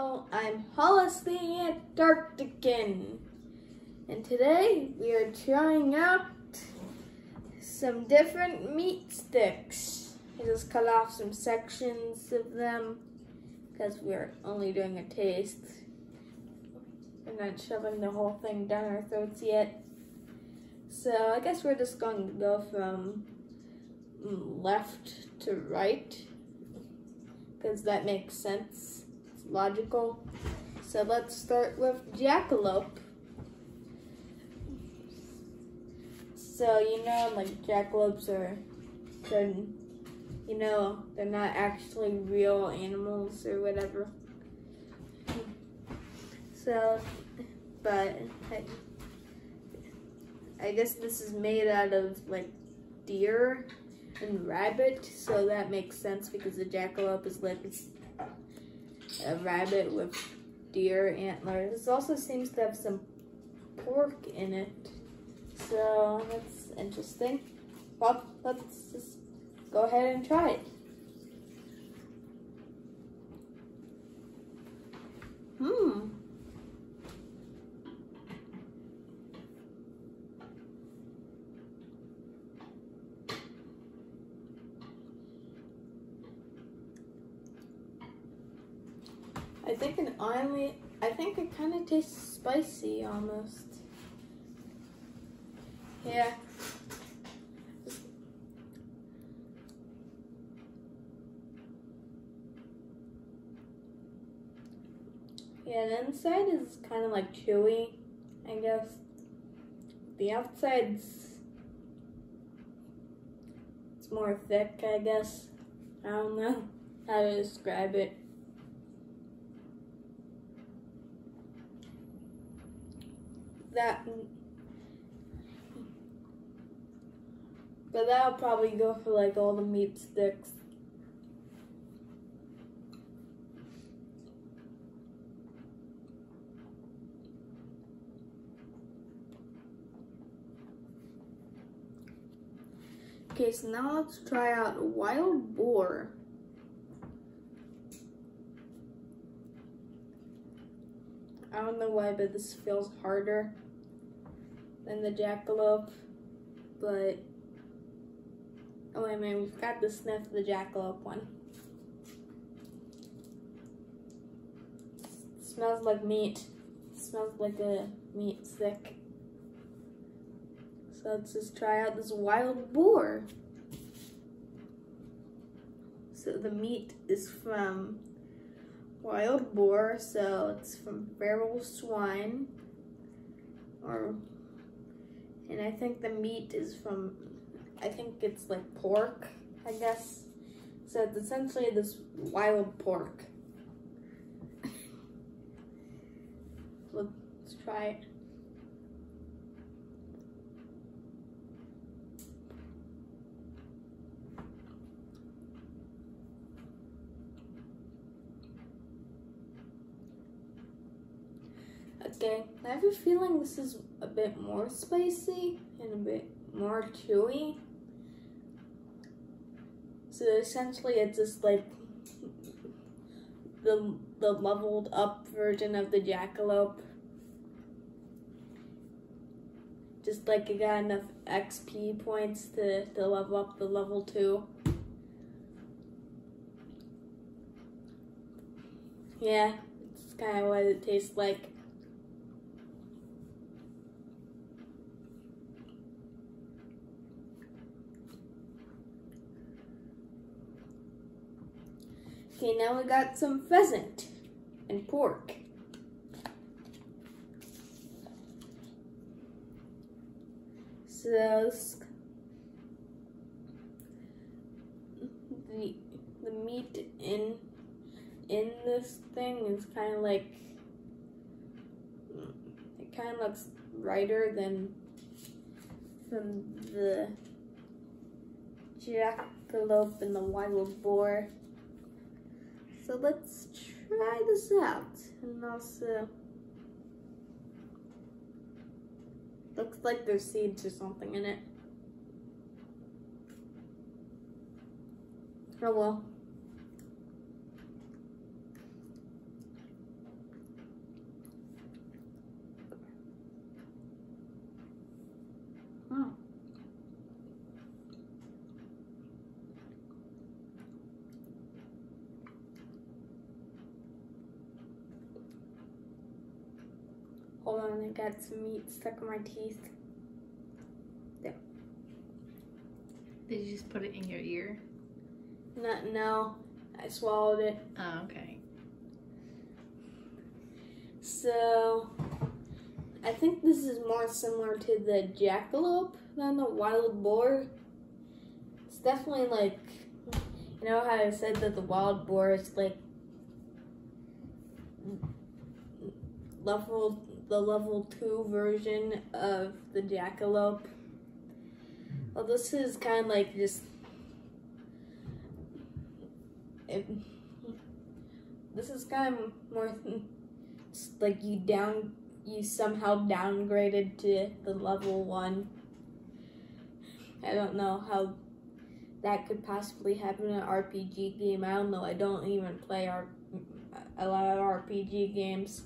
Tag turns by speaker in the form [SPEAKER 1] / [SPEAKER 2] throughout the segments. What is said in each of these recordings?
[SPEAKER 1] Hello, I'm Hollis the Antarctican, and today we are trying out some different meat sticks. I just cut off some sections of them because we're only doing a taste. We're not shoving the whole thing down our throats yet. So I guess we're just going to go from left to right because that makes sense. It's logical. So let's start with jackalope. So like jackalopes they're not actually real animals or whatever. So, but I guess this is made out of like deer and rabbit, so that makes sense because the jackalope is like a rabbit with deer antlers. This also seems to have some pork in it, so that's interesting. Well, let's just go ahead and try it. I think it kind of tastes spicy almost. Yeah. Yeah, the inside is kind of like chewy, I guess. The outside's it's more thick, I guess. I don't know how to describe it. But that'll probably go for like all the meat sticks. Okay, so now let's try out wild boar. I don't know why, but this feels harder than the jackalope, but oh wait a minute, we've got to sniff the jackalope one. It smells like meat. It smells like a meat stick. So let's just try out this wild boar. So the meat is from wild boar, so it's from feral swine, and I think the meat is from, I think it's like pork, I guess. So it's essentially this wild pork. Let's try it. Okay, I have a feeling this is a bit more spicy and a bit more chewy. So essentially it's just like the leveled up version of the jackalope. Just like it got enough XP points to level up the level 2. Yeah, it's kind of what it tastes like. Okay, now we got some pheasant and pork. So the meat in this thing is kind of like, it kind of looks brighter than from the jackalope and the wild boar. So let's try this out, and also looks like there's seeds or something in it. Oh well. Hold on, I got some meat stuck in my teeth. There.
[SPEAKER 2] Did you just put it in your ear?
[SPEAKER 1] No, I swallowed it.
[SPEAKER 2] Oh, okay.
[SPEAKER 1] So, I think this is more similar to the jackalope than the wild boar. It's definitely like, you know how I said that the wild boar is like the level 2 version of the jackalope. Well, this is kind of like just, this is kind of more like you somehow downgraded to the level 1. I don't know how that could possibly happen in an RPG game. I don't know. I don't even play a lot of RPG games.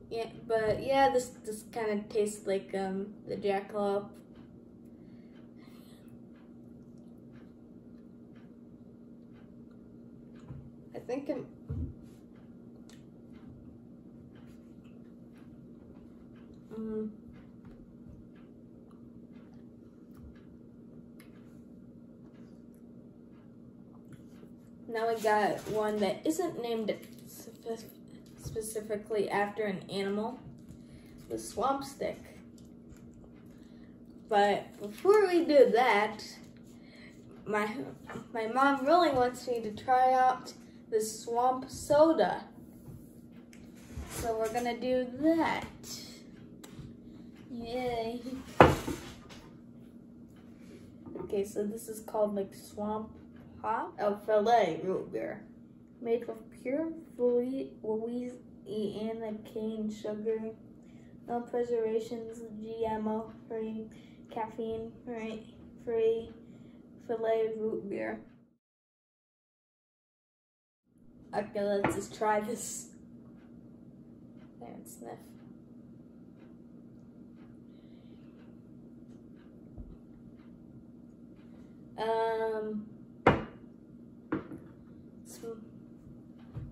[SPEAKER 1] Yeah, but yeah, this kind of tastes like the jackalope. I think now we got one that isn't named specifically after an animal, the swamp stick. But before we do that, my mom really wants me to try out the swamp soda. So we're gonna do that. Yay. Okay, so this is called like swamp hop. Oh, filet root beer. Made with pure Louisiana cane sugar, no preservations, GMO free, caffeine free filet root beer. Okay, let's just try this. There, and sniff.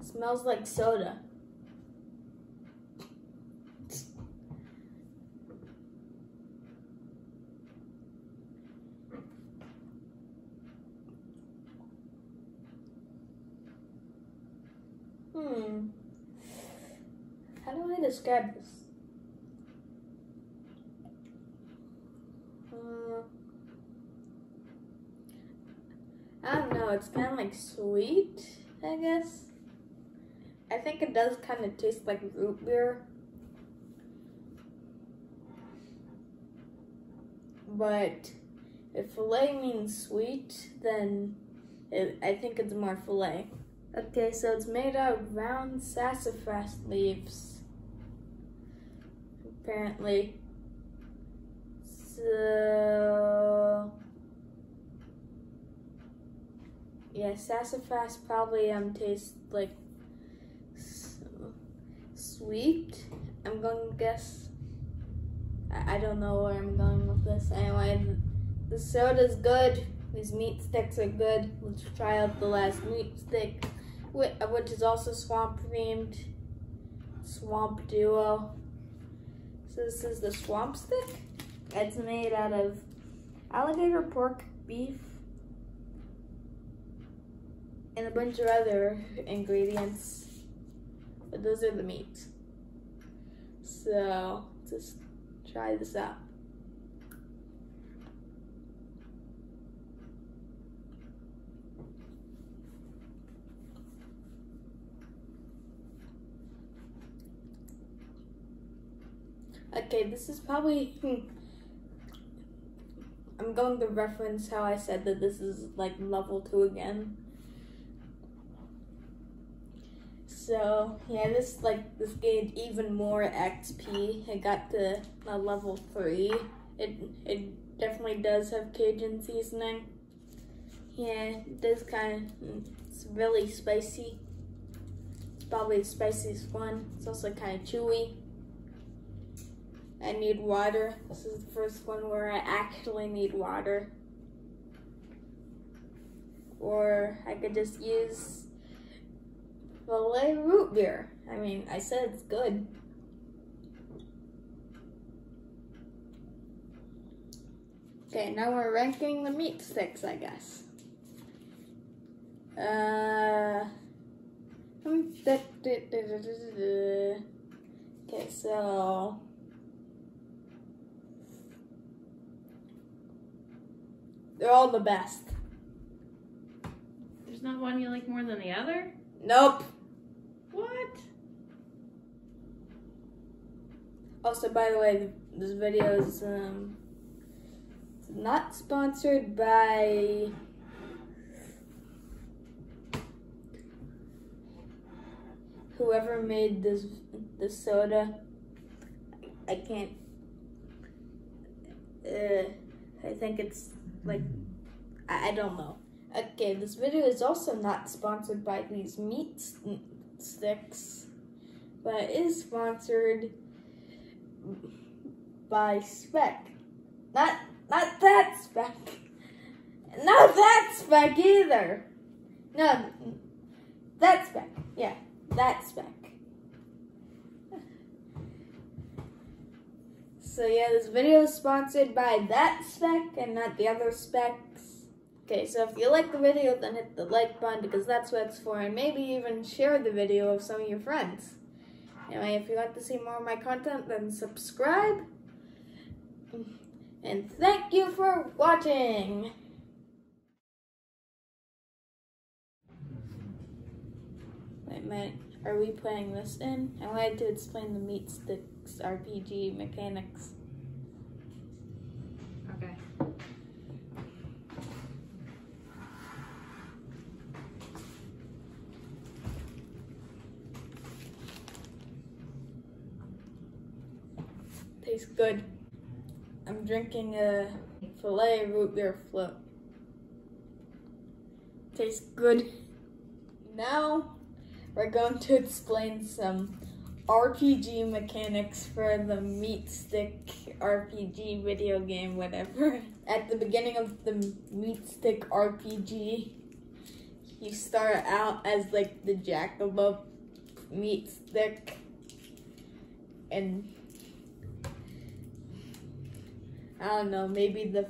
[SPEAKER 1] Smells like soda. How do I describe this? I don't know, it's kind of like sweet, I guess. I think it does kind of taste like root beer. But if filet means sweet, then I think it's more filet. Okay, so it's made out of round sassafras leaves, apparently. So yeah, sassafras probably tastes like sweet. I'm going to guess. I don't know where I'm going with this. Anyway, the soda's good. These meat sticks are good. Let's try out the last meat stick, which is also swamp themed. Swamp Duo. So this is the swamp stick. It's made out of alligator, pork, beef, and a bunch of other ingredients. But those are the meats. So just try this out. Okay, this is probably, I'm going to reference how I said that this is like level 2 again. So yeah, this gained even more XP. It got to level 3. It definitely does have Cajun seasoning. Yeah, it does it's really spicy. It's probably the spiciest one. It's also kind of chewy. I need water. This is the first one where I actually need water. Or I could just use filet root beer. I mean, I said it's good. Okay, now we're ranking the meat sticks, I guess. Okay, so they're all the best.
[SPEAKER 2] There's not one you like more than the other?
[SPEAKER 1] Nope.
[SPEAKER 2] What?
[SPEAKER 1] Also, by the way, this video is not sponsored by whoever made this soda. I can't. I think it's like I don't know. Okay, this video is also not sponsored by these meat sticks, but it is sponsored by Speck. Not that Speck. Not that Speck either. No, that Speck. Yeah, that Speck. So yeah, this video is sponsored by that Speck and not the other Specks. Okay, so if you like the video, then hit the like button because that's what it's for, and maybe even share the video with some of your friends. Anyway, if you want to see more of my content, then subscribe. And thank you for watching! Wait a minute, are we playing this in? I wanted to explain the meat sticks RPG mechanics.
[SPEAKER 2] Okay.
[SPEAKER 1] Tastes good. I'm drinking a filet root beer float. Tastes good. Now we're going to explain some RPG mechanics for the meat stick RPG video game, whatever. At the beginning of the meat stick RPG, you start out as like the jackalope meat stick, and I don't know, maybe the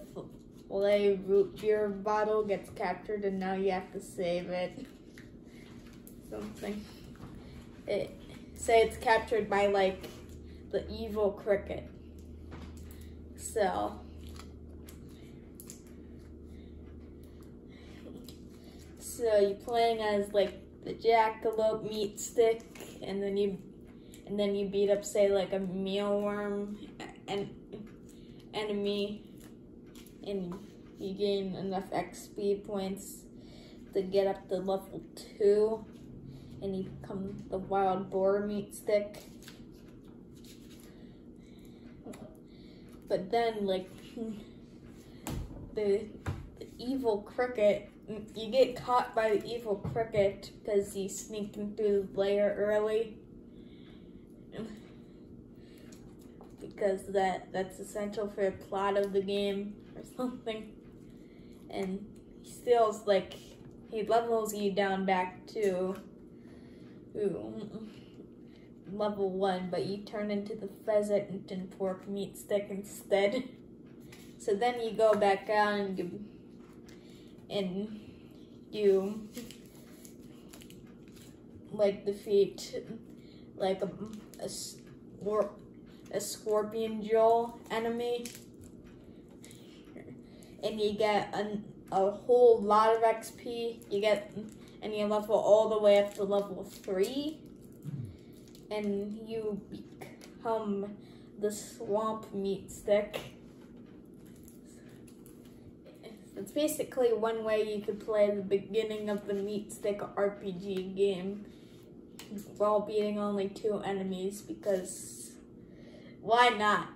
[SPEAKER 1] filet root beer bottle gets captured and now you have to save it. Something. Say it's captured by like the evil cricket. So you're playing as like the jackalope meat stick, and then you beat up, say, like a mealworm and enemy, and you gain enough XP points to get up to level 2, and you become the wild boar meat stick. But then, like, the evil cricket, you get caught by the evil cricket because you sneak into the lair early. Because that's essential for the plot of the game or something. And he steals, like, he levels you down back to level 1, but you turn into the pheasant and pork meat stick instead. So then you go back out and you like defeat like a scorpion jaw enemy, and you get a whole lot of XP. And you level all the way up to level 3, and you become the swamp meat stick. It's basically one way you could play the beginning of the meat stick RPG game while beating only 2 enemies, because why not?